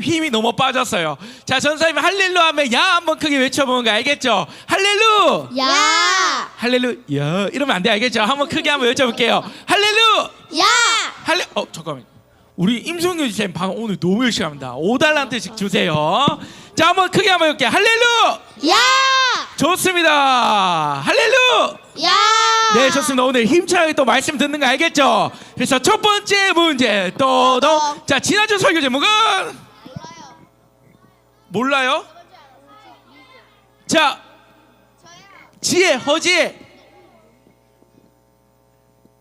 힘이 너무 빠졌어요. 자, 전사님 할렐루야 하면 야 한번 크게 외쳐보는 거 알겠죠? 할렐루! 야! 할렐루야 이러면 안 돼, 알겠죠? 한번 크게 한번 외쳐볼게요. 할렐루! 야! 잠깐만. 우리 임성규 지사님 방금 오늘 너무 열심히 합니다. 5달란트씩 주세요. 자, 한번 크게 한번 해볼게요. 할렐루! 야! 좋습니다. 할렐루! 야! 네, 좋습니다. 오늘 힘차게 또 말씀 듣는 거 알겠죠? 그래서 첫 번째 문제 또도. 자, 지난주 설교 제목은 몰라요? 자, 지혜, 허지혜,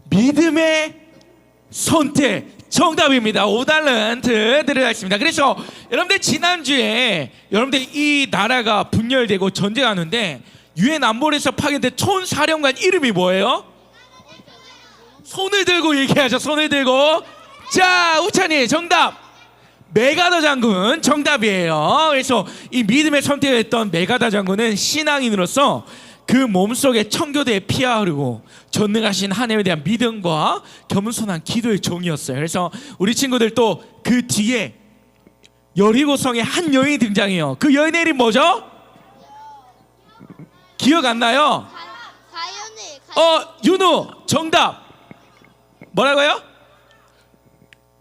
믿음의 선택 정답입니다. 5달란트 드리겠습니다. 그래서 여러분들 지난주에 여러분들 이 나라가 분열되고 전쟁하는데 유엔 안보리에서 파견된 총사령관 이름이 뭐예요? 손을 들고 얘기하죠. 손을 들고. 자, 우찬이 정답. 메가더 장군 정답이에요. 그래서 이 믿음의 선택을 했던 메가더 장군은 신앙인으로서 그 몸속에 청교도의 피가 흐르고 전능하신 하나님에 대한 믿음과 겸손한 기도의 종이었어요. 그래서 우리 친구들 또 그 뒤에 여리고성에 한 여인이 등장해요. 그 여인의 이름 뭐죠? 기억 안 나요? 윤우 정답. 뭐라고요?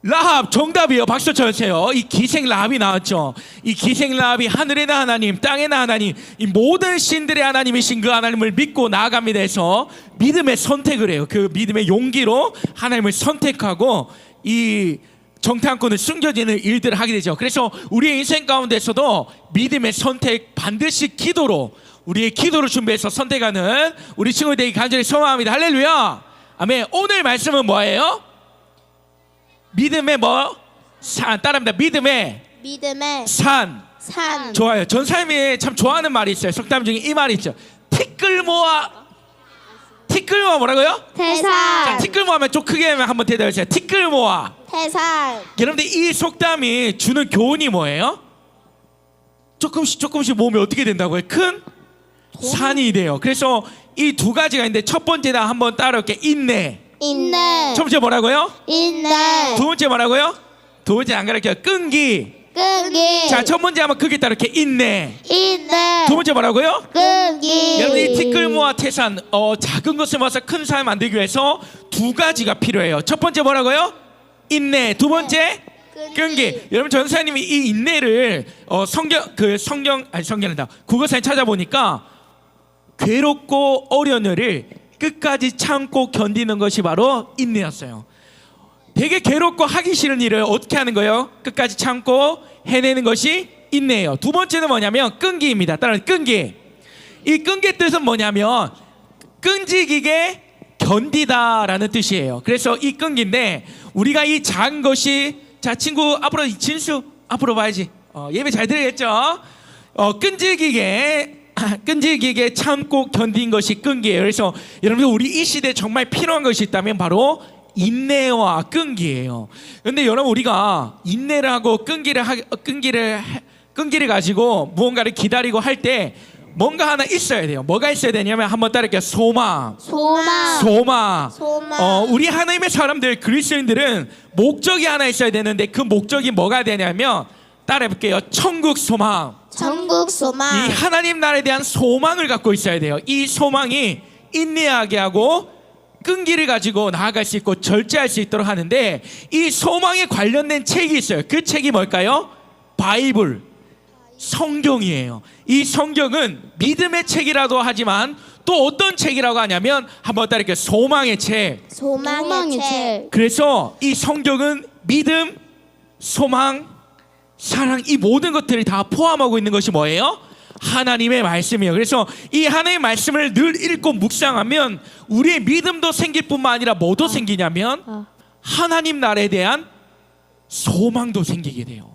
라합 정답이에요. 박수 쳐주세요. 이 기생 라합이 나왔죠. 이 기생 라합이 하늘의 나 하나님, 땅의 나 하나님, 이 모든 신들의 하나님이신 그 하나님을 믿고 나아갑니다 해서 믿음의 선택을 해요. 그 믿음의 용기로 하나님을 선택하고 이 정탐꾼을 숨겨지는 일들을 하게 되죠. 그래서 우리의 인생 가운데서도 믿음의 선택 반드시 기도로, 우리의 기도를 준비해서 선택하는 우리 친구들 되기 간절히 소망합니다. 할렐루야. 아멘. 오늘 말씀은 뭐예요? 믿음의 뭐? 산. 따라합니다. 믿음의 산. 좋아요. 전사님이 참 좋아하는 말이 있어요. 속담 중에 이 말이 있죠. 티끌 모아. 티끌 모아 뭐라고요? 태산. 자, 티끌 모아면 좀 크게 한번 대답해주세요. 티끌 모아. 태산. 여러분들 이 속담이 주는 교훈이 뭐예요? 조금씩 모으면 어떻게 된다고요? 큰 산이 돼요. 그래서 이 두 가지가 있는데 첫 번째다 한번 따라올게요. 인내. 첫 번째 뭐라고요? 인내. 두 번째 뭐라고요? 두 번째 안 가르쳐요. 끈기. 자, 첫 번째 한번 크게 따를게. 인내. 두 번째 뭐라고요? 끈기. 여러분 이 티끌 모아 태산, 작은 것을 모아서 큰 산을 만들기 위해서 두 가지가 필요해요. 첫 번째 뭐라고요? 인내. 두 번째 끈기. 여러분 전사님이 이 인내를 성경이다. 국어사에 찾아보니까 괴롭고 어려운 일을 끝까지 참고 견디는 것이 바로 인내였어요. 되게 괴롭고 하기 싫은 일을 어떻게 하는 거예요? 끝까지 참고 해내는 것이 인내예요. 두 번째는 뭐냐면 끈기입니다. 따라서 끈기. 이 끈기의 뜻은 뭐냐면 끈질기게 견디다라는 뜻이에요. 그래서 이 끈기인데 우리가 이 작은 것이, 자 친구 앞으로 진수 앞으로 봐야지. 예배 잘 들으겠죠? 끈질기게 참고 견딘 것이 끈기예요. 그래서 여러분들 우리 이 시대에 정말 필요한 것이 있다면 바로 인내와 끈기예요. 그런데 여러분 우리가 인내를 하고 끈기를 가지고 무언가를 기다리고 할 때 뭔가 하나 있어야 돼요. 뭐가 있어야 되냐면 한번 따를게요. 소망. 우리 하나님의 사람들, 그리스도인들은 목적이 하나 있어야 되는데 그 목적이 뭐가 되냐면 따라해볼게요. 천국 소망. 이 하나님 나라에 대한 소망을 갖고 있어야 돼요. 이 소망이 인내하게 하고 끈기를 가지고 나아갈 수 있고 절제할 수 있도록 하는데 이 소망에 관련된 책이 있어요. 그 책이 뭘까요? 바이블, 성경이에요. 이 성경은 믿음의 책이라도 하지만 또 어떤 책이라고 하냐면 한번 따를게요. 소망의 책. 그래서 이 성경은 믿음, 소망, 사랑, 이 모든 것들을 다 포함하고 있는 것이 뭐예요? 하나님의 말씀이에요. 그래서 이 하나님의 말씀을 늘 읽고 묵상하면 우리의 믿음도 생길 뿐만 아니라 뭐도 생기냐면 하나님 나라에 대한 소망도 생기게 돼요.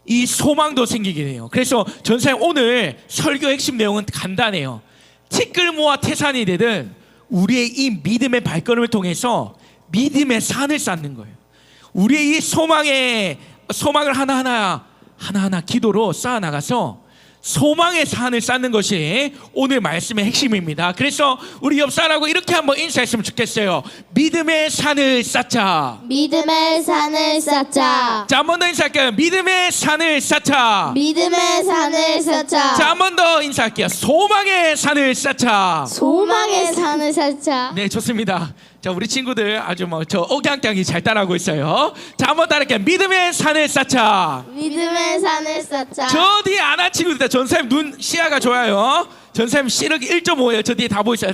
이 소망도 생기게 돼요. 그래서 전사님 오늘 설교 핵심 내용은 간단해요. 티끌 모아 태산이 되든 우리의 이 믿음의 발걸음을 통해서 믿음의 산을 쌓는 거예요. 우리의 이 소망을 하나하나 기도로 쌓아나가서 소망의 산을 쌓는 것이 오늘 말씀의 핵심입니다. 그래서 우리 옆 사람하고 이렇게 한번 인사했으면 좋겠어요. 믿음의 산을 쌓자. 믿음의 산을 쌓자. 자, 한 번 더 인사할게요. 믿음의 산을 쌓자. 믿음의 산을 쌓자. 자, 한 번 더 인사할게요. 소망의 산을 쌓자. 소망의 산을 쌓자. 네, 좋습니다. 자, 우리 친구들 아주 뭐 저 억양강이 잘 따라하고 있어요. 자, 한번 따라할게요. 믿음의 산을 쌓자. 믿음의 산을 쌓자. 저 뒤에 아나 친구들, 전사님 눈 시야가 좋아요. 전사님 시력이 1.5예요. 저 뒤에 다 보이세요.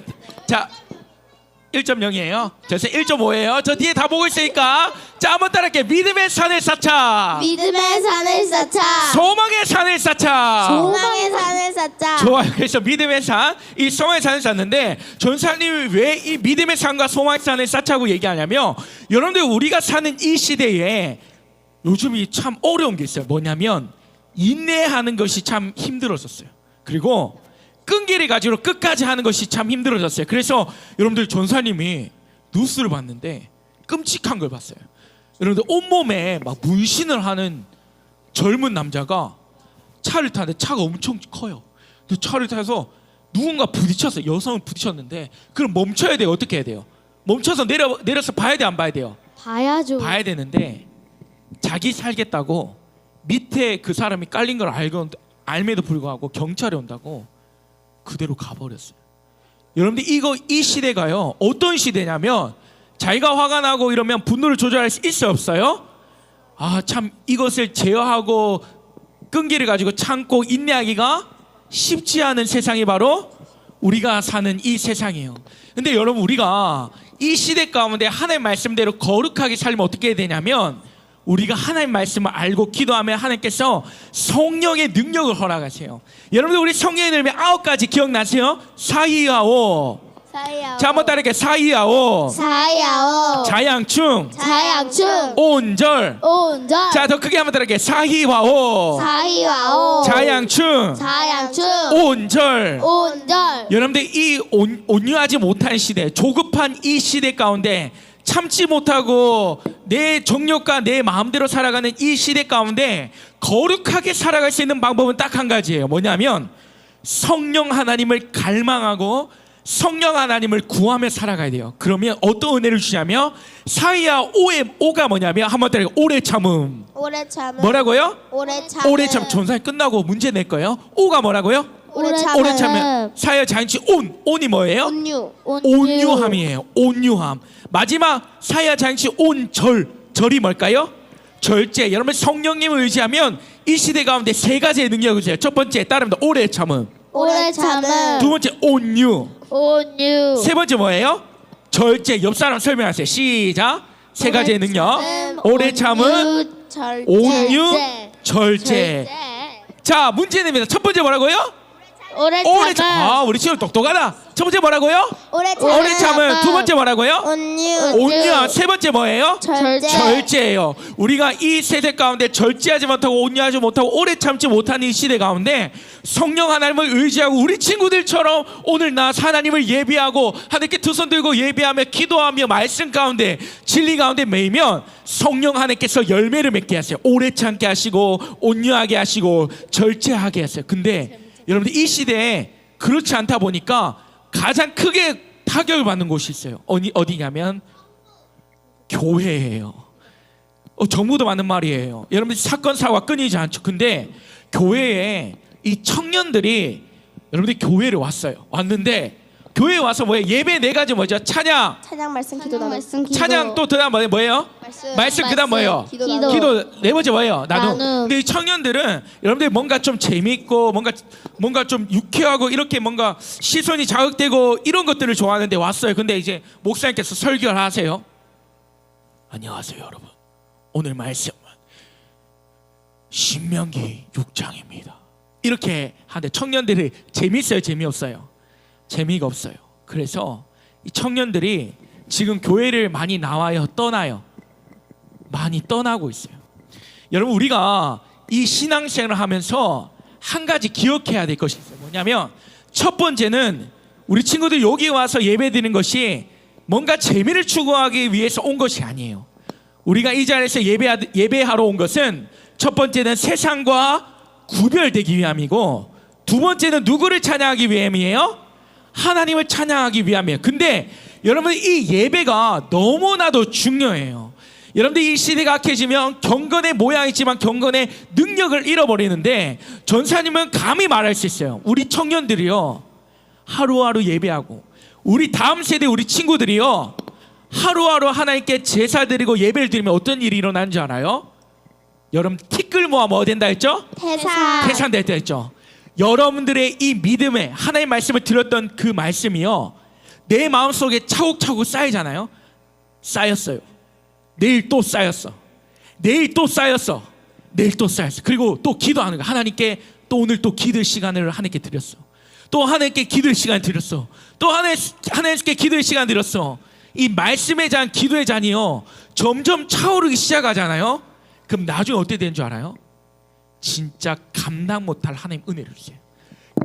자, 1.0이에요. 전사님 1.5예요. 저 뒤에 다 보고 있으니까 자, 한번 따라할게요. 믿음의 산을 쌓자. 믿음의 산을 쌓자. 소망의 산을 쌓자. 소망의 산을 쌓자. 좋아요. 그래서 믿음의 산, 이 소망의 산을 쌓는데 전사님이 왜 이 믿음의 산과 소망의 산을 쌓자고 얘기하냐면, 여러분들 우리가 사는 이 시대에 요즘이 참 어려운 게 있어요. 뭐냐면 인내하는 것이 참 힘들어졌어요. 그리고 끈기를 가지고 끝까지 하는 것이 참 힘들어졌어요. 그래서 여러분들 전사님이 뉴스를 봤는데 끔찍한 걸 봤어요. 여러분들 온몸에 막 문신을 하는 젊은 남자가 차를 타는데 차가 엄청 커요. 근데 차를 타서 누군가 부딪혔어요. 여성을 부딪혔는데 그럼 멈춰야 돼요. 어떻게 해야 돼요? 멈춰서 내려서 봐야 돼, 안 봐야 돼요? 봐야죠. 봐야 되는데 자기 살겠다고 밑에 그 사람이 깔린 걸 알면도 불구하고 경찰이 온다고 그대로 가버렸어요. 여러분들 이 시대가요, 어떤 시대냐면 자기가 화가 나고 이러면 분노를 조절할 수 있어요, 없어요? 아, 참 이것을 제어하고 끈기를 가지고 참고 인내하기가 쉽지 않은 세상이 바로 우리가 사는 이 세상이에요. 근데 여러분, 우리가 이 시대 가운데 하나님의 말씀대로 거룩하게 살면 어떻게 해야 되냐면, 우리가 하나님의 말씀을 알고 기도하면 하나님께서 성령의 능력을 허락하세요. 여러분들 우리 성령의 능력이 9가지 기억나세요? 사이아오. 사야오. 자, 한번 따르게. 사이아오. 사야오. 자양충. 자양충. 온절. 온전. 자, 더 크게 한번 따르게. 사이와오. 사이와오. 자양충. 자양충. 온절. 온전. 여러분들 이 온유하지 못한 시대, 조급한 이 시대 가운데 참지 못하고 내 정욕과 내 마음대로 살아가는 이 시대 가운데 거룩하게 살아갈 수 있는 방법은 딱 한 가지예요. 뭐냐면 성령 하나님을 갈망하고 성령 하나님을 구하며 살아가야 돼요. 그러면 어떤 은혜를 주냐면, 사이야 오가 뭐냐면, 한번 따라해. 오래 참음. 오래 참음. 뭐라고요? 오래 참음. 오래 참. 전사님 끝나고 문제 낼 거예요. 오가 뭐라고요? 오래 참음. 오래 참음. 사이야 장치 온이 뭐예요? 온유. 온유함이에요. 온유함. 마지막 사야 장치 절이 뭘까요? 절제. 여러분 성령님을 의지하면 이 시대 가운데 3가지의 능력을 주세요. 첫 번째 따릅니다. 오래 참음. 오래 참음. 두 번째 온유. 온유. 세 번째 뭐예요? 절제. 옆 사람 설명하세요. 시작. 3가지의 능력. 오래 참음, 절제. 온유, 절제. 자, 문제 냅니다. 첫 번째 뭐라고요? 오래 오래 참. 참음. 아, 우리 친구 똑똑하다. 첫 번째 뭐라고요? 오래 오래 참음. 두 번째 뭐라고요? 온유. 온유함. 세 번째 뭐예요? 절제. 절제예요. 우리가 이 세대 가운데 절제하지 못하고 온유하지 못하고 오래 참지 못하는 이 시대 가운데 성령 하나님을 의지하고 우리 친구들처럼 오늘 나 하나님을 예비하고 하나님께 두 손 들고 예비하며 기도하며 말씀 가운데 진리 가운데 매이면 성령 하나님께서 열매를 맺게 하세요. 오래 참게 하시고 온유하게 하시고 절제하게 하세요. 근데 여러분들 이 시대에 그렇지 않다 보니까 가장 크게 타격을 받는 곳이 있어요. 어디냐면 교회예요. 정부도 맞는 말이에요. 여러분 사건 사고가 끊이지 않죠. 근데 교회에 이 청년들이 여러분들이 교회를 왔는데 교회에 와서 뭐예요? 예배 4가지 뭐죠? 찬양, 말씀, 기도, 나눔. 찬양 또 그다음 뭐예요? 말씀 그다음 뭐예요? 기도. 기도 4번째 뭐예요? 나눔. 나눔. 근데 이 청년들은 여러분들 뭔가 좀 재밌고 뭔가 좀 유쾌하고 이렇게 뭔가 시선이 자극되고 이런 것들을 좋아하는데 왔어요. 근데 이제 목사님께서 설교를 하세요. 안녕하세요, 여러분. 오늘 말씀은 신명기 6장입니다. 이렇게 하는데 청년들이 재밌어요, 재미없어요? 재미가 없어요. 그래서 이 청년들이 지금 교회를 많이 나와요, 떠나요? 많이 떠나고 있어요. 여러분 우리가 이 신앙생활을 하면서 한 가지 기억해야 될 것이 있어요. 뭐냐면 첫 번째는 우리 친구들 여기 와서 예배드리는 것이 뭔가 재미를 추구하기 위해서 온 것이 아니에요. 우리가 이 자리에서 예배하러 온 것은 첫 번째는 세상과 구별되기 위함이고, 두 번째는 누구를 찬양하기 위함이에요? 하나님을 찬양하기 위함이에요. 근데 여러분 이 예배가 너무나도 중요해요. 여러분들 이 시대가 악해지면 경건의 모양이지만 경건의 능력을 잃어버리는데 전사님은 감히 말할 수 있어요. 우리 청년들이요 하루하루 예배하고 우리 다음 세대 우리 친구들이요 하루하루 하나님께 제사 드리고 예배를 드리면 어떤 일이 일어나는 줄 알아요? 여러분 티끌 모아 뭐 된다 했죠? 태산됐다 했죠. 여러분들의 이 믿음에 하나님의 말씀을 들었던 그 말씀이요 내 마음속에 차곡차곡 쌓이잖아요. 쌓였어요. 내일 또 쌓였어. 내일 또 쌓였어. 내일 또 쌓였어. 그리고 또 기도하는 거야. 하나님께 또 오늘 또 기도의 시간을 하나님께 드렸어. 또 하나님께 기도의 시간을 드렸어. 또 하나님께 기도의 시간 드렸어. 이 말씀의 잔, 기도의 잔이요 점점 차오르기 시작하잖아요. 그럼 나중에 어떻게 되는 줄 알아요? 진짜 감당 못할 하나님 은혜를 주세요.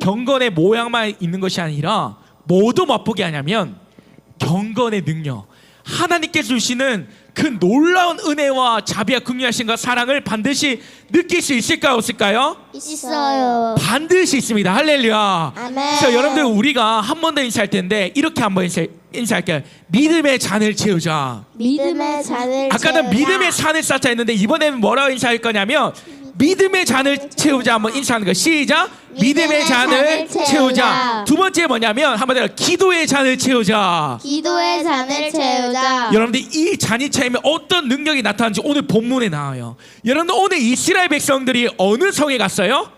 경건의 모양만 있는 것이 아니라 모두 맛보게 하냐면 경건의 능력, 하나님께서 주시는 그 놀라운 은혜와 자비와 긍휼하심과 사랑을 반드시 느낄 수 있을까요? 없을까요? 있어요. 반드시 있습니다. 할렐루야. 아멘. 그래서 여러분들 우리가 한 번 더 인사할 텐데 이렇게 한번 인사할게요. 믿음의 잔을 채우자. 믿음의 잔을 아까는 믿음의 산을 쌓자 했는데 이번에는 뭐라고 인사할 거냐면 믿음의 잔을 채우자. 한번 인사하는 거 시작. 믿음의 잔을 채우자. 두 번째 뭐냐면 한번 더 기도의 잔을 채우자. 기도의 잔을 채우자. 여러분들 이 잔이 차이면 어떤 능력이 나타나는지 오늘 본문에 나와요. 여러분들 오늘 이스라엘 백성들이 어느 성에 갔어요?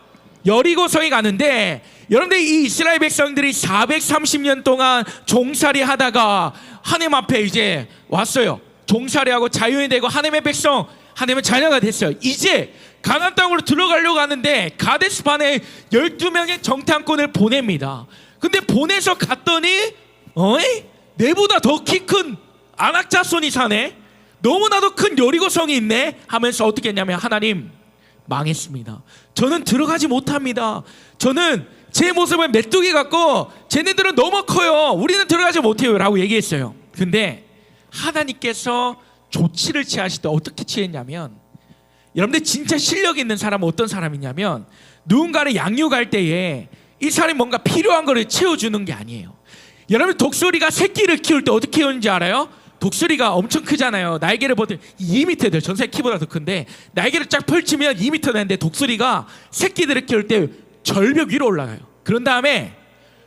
여리고 성에 가는데 여러분들 이 이스라엘 백성들이 430년 동안 종살이 하다가 하나님 앞에 이제 왔어요. 종살이하고 자유인이 되고 하나님의 백성, 하나님의 자녀가 됐어요. 이제 가나안 땅으로 들어가려고 하는데 가데스반에 12명의 정탐꾼을 보냅니다. 근데 보내서 갔더니 내보다 더 키 큰 안악자손이 사네. 너무나도 큰 여리고성이 있네 하면서 어떻게 했냐면 하나님 망했습니다. 저는 들어가지 못합니다. 저는 제 모습을 메뚜기 같고 쟤네들은 너무 커요. 우리는 들어가지 못해요 라고 얘기했어요. 근데 하나님께서 조치를 취하실 때 어떻게 취했냐면 여러분들 진짜 실력 있는 사람은 어떤 사람이냐면 누군가를 양육할 때에 이 사람이 뭔가 필요한 거를 채워주는 게 아니에요. 여러분 독수리가 새끼를 키울 때 어떻게 키우는지 알아요? 독수리가 엄청 크잖아요. 날개를 버티면 2m 돼요. 전세 키보다 더 큰데 날개를 쫙 펼치면 2m 되는데 독수리가 새끼들을 키울 때 절벽 위로 올라가요. 그런 다음에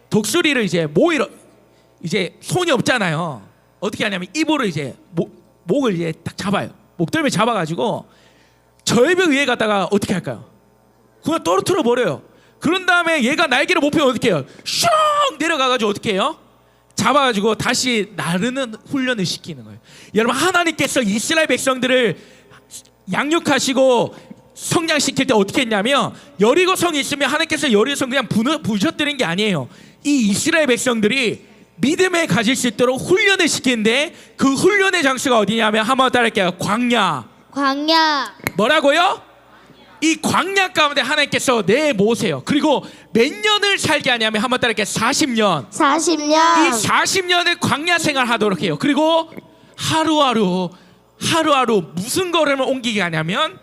독수리를 이제 모이러 이제 손이 없잖아요. 어떻게 하냐면 입으로 이제 목을 이제 딱 잡아요. 목덜미 잡아가지고 절벽 위에 갔다가 어떻게 할까요? 그냥 떨어뜨려 버려요. 그런 다음에 얘가 날개를 못 펴면 어떻게 해요? 슝 내려가가지고 어떻게 해요? 잡아가지고 다시 나르는 훈련을 시키는 거예요. 여러분 하나님께서 이스라엘 백성들을 양육하시고 성장시킬 때 어떻게 했냐면 여리고성이 있으면 하나님께서 여리고성 그냥 부셔뜨린 게 아니에요. 이 이스라엘 백성들이 믿음에 가질 수 있도록 훈련을 시키는데 그 훈련의 장소가 어디냐면 한번 따라할게요. 광야. 뭐라고요? 이 광야 가운데 하나님께서 내모세요. 그리고 몇 년을 살게 하냐면 한번 따라할게요. 40년. 이 40년을 광야 생활하도록 해요. 그리고 하루하루 무슨 걸음을 옮기게 하냐면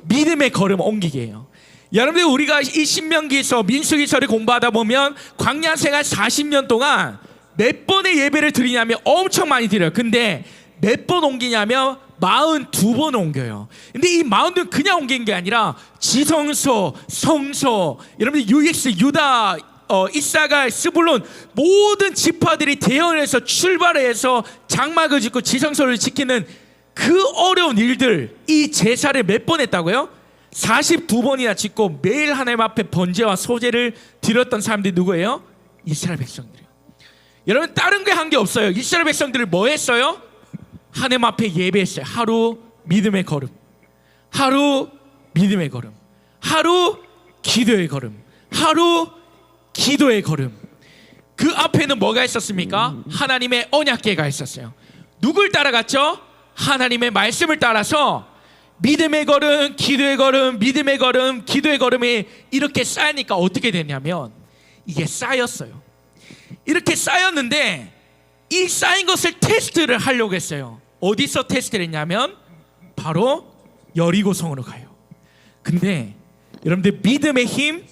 믿음의 걸음을 옮기게 해요. 여러분들 우리가 이 신명기서 민수기서를 공부하다 보면 광야 생활 40년 동안 몇 번의 예배를 드리냐면 엄청 많이 드려요. 근데 몇 번 옮기냐면 42번 옮겨요. 근데 이 42는 그냥 옮긴 게 아니라 지성소, 성소, 여러분들 UX, 유다, 이사갈, 스불론 모든 지파들이 대연해서 출발해서 장막을 짓고 지성소를 지키는 그 어려운 일들, 이 제사를 몇 번 했다고요? 42번이나 짓고 매일 하나님 앞에 번제와 소제를 드렸던 사람들이 누구예요? 이스라엘 백성들이에요. 여러분 다른 게 한 게 없어요. 이스라엘 백성들을 뭐 했어요? 하나님 앞에 예배했어요. 하루 믿음의 걸음, 하루 믿음의 걸음, 하루 기도의 걸음, 하루 기도의 걸음. 그 앞에는 뭐가 있었습니까? 하나님의 언약궤가 있었어요. 누굴 따라갔죠? 하나님의 말씀을 따라서 믿음의 걸음, 기도의 걸음, 믿음의 걸음, 기도의 걸음이 이렇게 쌓이니까 어떻게 됐냐면 이게 쌓였어요. 이렇게 쌓였는데 이 쌓인 것을 테스트를 하려고 했어요. 어디서 테스트를 했냐면 바로 여리고성으로 가요. 근데 여러분들 믿음의 힘,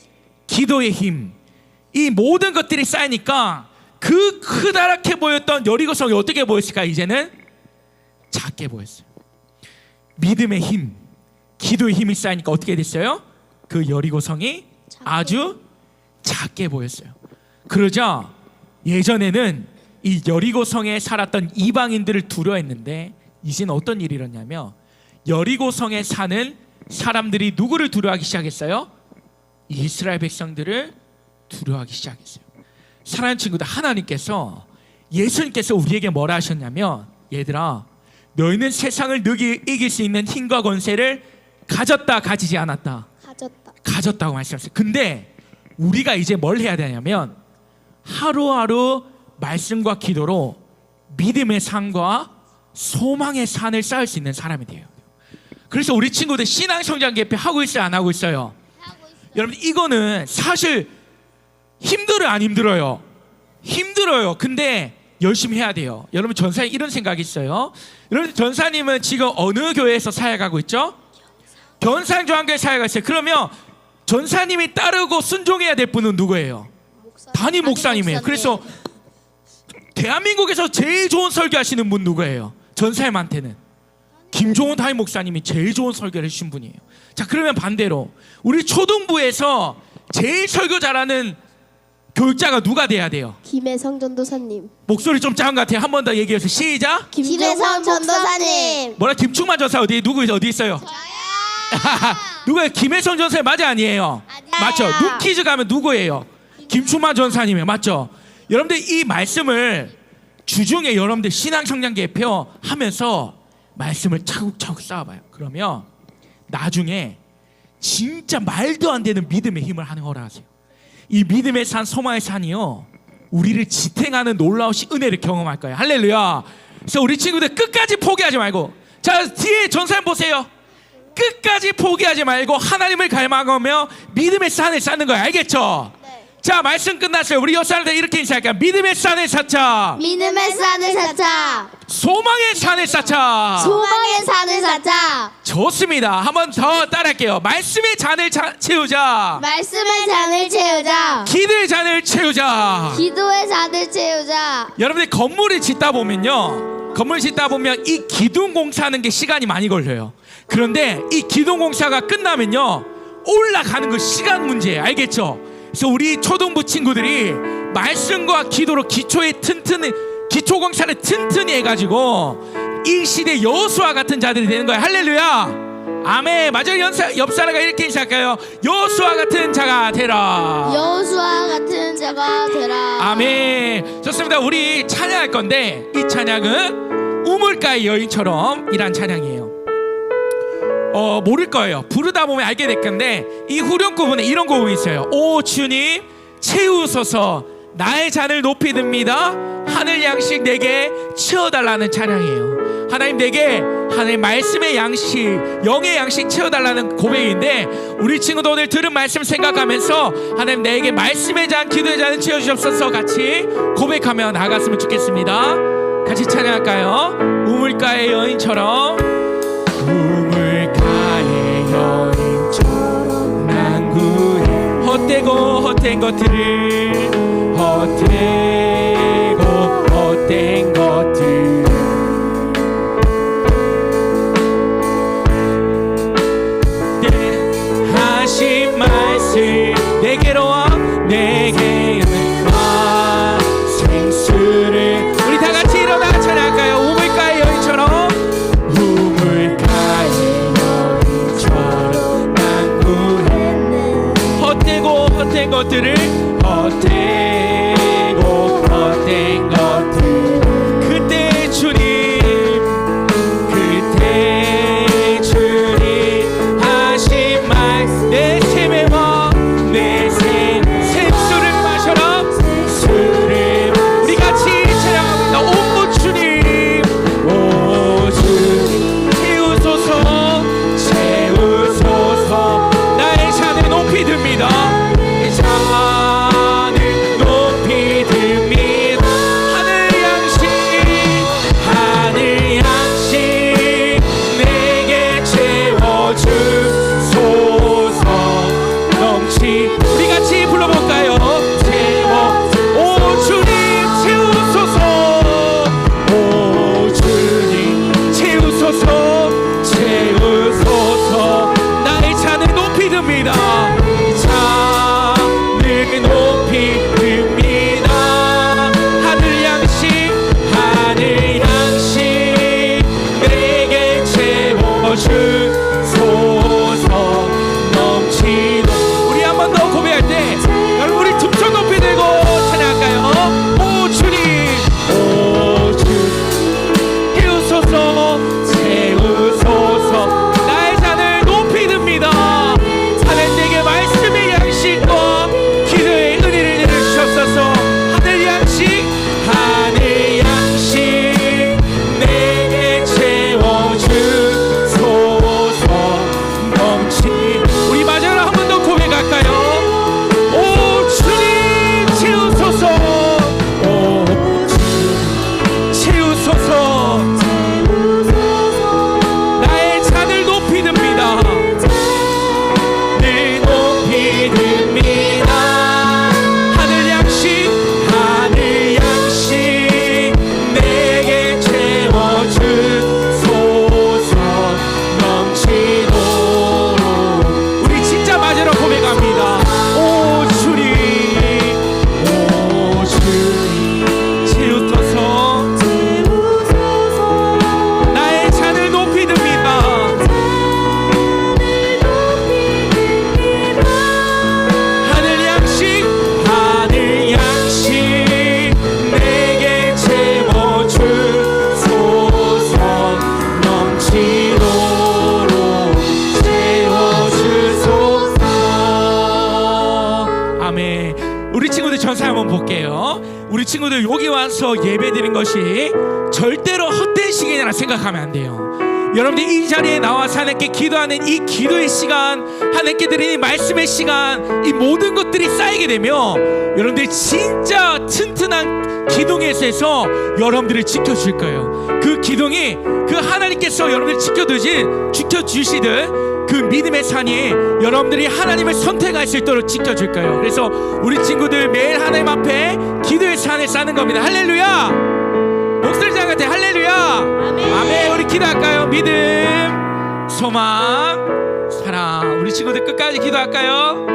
기도의 힘, 이 모든 것들이 쌓이니까 그 크다랗게 보였던 여리고성이 어떻게 보였을까? 이제는 작게 보였어요. 믿음의 힘, 기도의 힘이 쌓이니까 어떻게 됐어요? 그 여리고성이 아주 작게 보였어요. 그러자 예전에는 이 여리고성에 살았던 이방인들을 두려워했는데 이제는 어떤 일이 일어났냐면 여리고성에 사는 사람들이 누구를 두려워하기 시작했어요? 이스라엘 백성들을 두려워하기 시작했어요. 사랑하는 친구들, 하나님께서, 예수님께서 우리에게 뭐라 하셨냐면, 얘들아, 너희는 세상을 이길 수 있는 힘과 권세를 가졌다, 가지지 않았다? 가졌다고 말씀하셨어요. 근데 우리가 이제 뭘 해야 되냐면 하루하루 말씀과 기도로 믿음의 산과 소망의 산을 쌓을 수 있는 사람이 돼요. 그래서 우리 친구들 신앙 성장 개표 하고 있어요, 안 하고 있어요? 여러분, 이거는 사실 힘들어요, 안 힘들어요? 힘들어요. 근데 열심히 해야 돼요. 여러분, 전사님 이런 생각이 있어요. 여러분, 전사님은 지금 어느 교회에서 사역하고 있죠? 견산조항교회 사역하고 있어요. 그러면 전사님이 따르고 순종해야 될 분은 누구예요? 담임 목사님이에요. 그래서 대한민국에서 제일 좋은 설교하시는 분 누구예요? 전사님한테는 김종훈 담임 목사님이 제일 좋은 설교를 해주신 분이에요. 자, 그러면 반대로 우리 초등부에서 제일 설교 잘하는 교육자가 누가 돼야 돼요? 김혜성 전도사님. 목소리 좀 작은 것 같아요. 한 번 더 얘기해서 시작. 김혜성 전도사님. 뭐라? 김충만 전사 어디 있어요? 누구예요? 김혜성 전사님 맞아, 아니에요? 맞죠? 눈퀴즈 가면 누구예요? 김충만 전사님이에요. 맞죠? 여러분들 이 말씀을 주중에 여러분들 신앙 성장 개표 하면서 말씀을 차곡차곡 쌓아봐요. 그러면 나중에 진짜 말도 안 되는 믿음의 힘을 하는 거라 하세요. 이 믿음의 산, 소망의 산이요, 우리를 지탱하는 놀라우신 은혜를 경험할 거예요. 할렐루야. 그래서 우리 친구들 끝까지 포기하지 말고, 자, 뒤에 전사님 보세요. 끝까지 포기하지 말고 하나님을 갈망하며 믿음의 산을 쌓는 거예요. 알겠죠? 네. 자, 말씀 끝났어요. 우리 옆 사람들 이렇게 인사할까요? 믿음의 산을 쌓자. 믿음의 산을 쌓자. 소망의 산을 쌓자. 소망의 산을 쌓자. 좋습니다. 한 번 더 따라할게요. 말씀의 잔을 채우자. 말씀의 잔을 채우자. 기도의 잔을 채우자. 기도의 잔을 채우자. 여러분들 건물을 짓다 보면요, 건물 짓다 보면 이 기둥 공사하는 게 시간이 많이 걸려요. 그런데 이 기둥 공사가 끝나면요, 올라가는 거 시간 문제예요. 알겠죠? 그래서 우리 초등부 친구들이 말씀과 기도로 기초 공사를 튼튼히 해가지고 이 시대 여호수아 같은 자들이 되는 거예요. 할렐루야. 아멘. 맞아요. 옆 사람가 이렇게 시작해요. 여호수아 같은 자가 되라. 여호수아 같은 자가 되라. 아멘. 좋습니다. 우리 찬양할 건데 이 찬양은 우물가의 여인처럼 이란 찬양이에요. 모를 거예요. 부르다 보면 알게 될 건데 이 후렴 부분에 이런 부분이 있어요. 오 주님 채우소서, 나의 잔을 높이 듭니다. 하늘 양식 내게 채워달라는 찬양이에요. 하나님, 내게 하나님 말씀의 양식, 영의 양식 채워달라는 고백인데, 우리 친구도 오늘 들은 말씀 생각하면서 하나님 내게 말씀의 잔, 기도의 잔을 채워주옵소서 같이 고백하며 나아갔으면 좋겠습니다. 같이 찬양할까요? 우물가의 여인처럼, 우물가의 여인처럼 난 구해 헛된 것들을, 헛된 것들, 하신 말씀 내게로 와, 내게 와 생수를. 우리 다 같이 일어나 찬양할까요? 우물가의 여인처럼, 우물가의 여인처럼 난 구했네. 헛된 것들을, 헛된 것들. 그때 주님 하신 말, 내 샘에와 내 샘수를 마셔라. 수를 우리 같이 찬양합니다. 오 주님, 오 주님 채우소서, 나의 잔을 높이 듭니다. 잔을 높이 듭니다. 전사 한번 볼게요. 우리 친구들 여기 와서 예배드린 것이 절대로 헛된 시간이라 생각하면 안 돼요. 여러분들 이 자리에 나와서 하나님께 기도하는 이 기도의 시간, 하나님께 드리는 이 말씀의 시간, 이 모든 것들이 쌓이게 되면 여러분들이 진짜 튼튼한 기둥에서 여러분들을 지켜줄 거예요. 그 기둥이 그 하나님께서 여러분들을 지켜주시듯 그 믿음의 산이 여러분들이 하나님을 선택할 수 있도록 지켜줄 거예요. 그래서 우리 친구들 매일 하나님 앞에 기도의 산을 쌓는 겁니다. 할렐루야. 목소리 장한테 할렐루야. 아멘. 우리 기도할까요? 믿음, 소망, 사랑. 우리 친구들 끝까지 기도할까요?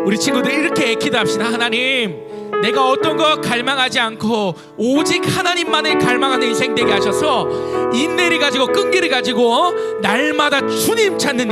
우리 친구들 이렇게 기도합시다. 하나님, 내가 어떤 것 갈망하지 않고 오직 하나님만을 갈망하는 인생 되게 하셔서 인내를 가지고 끈기를 가지고 날마다 주님 찾는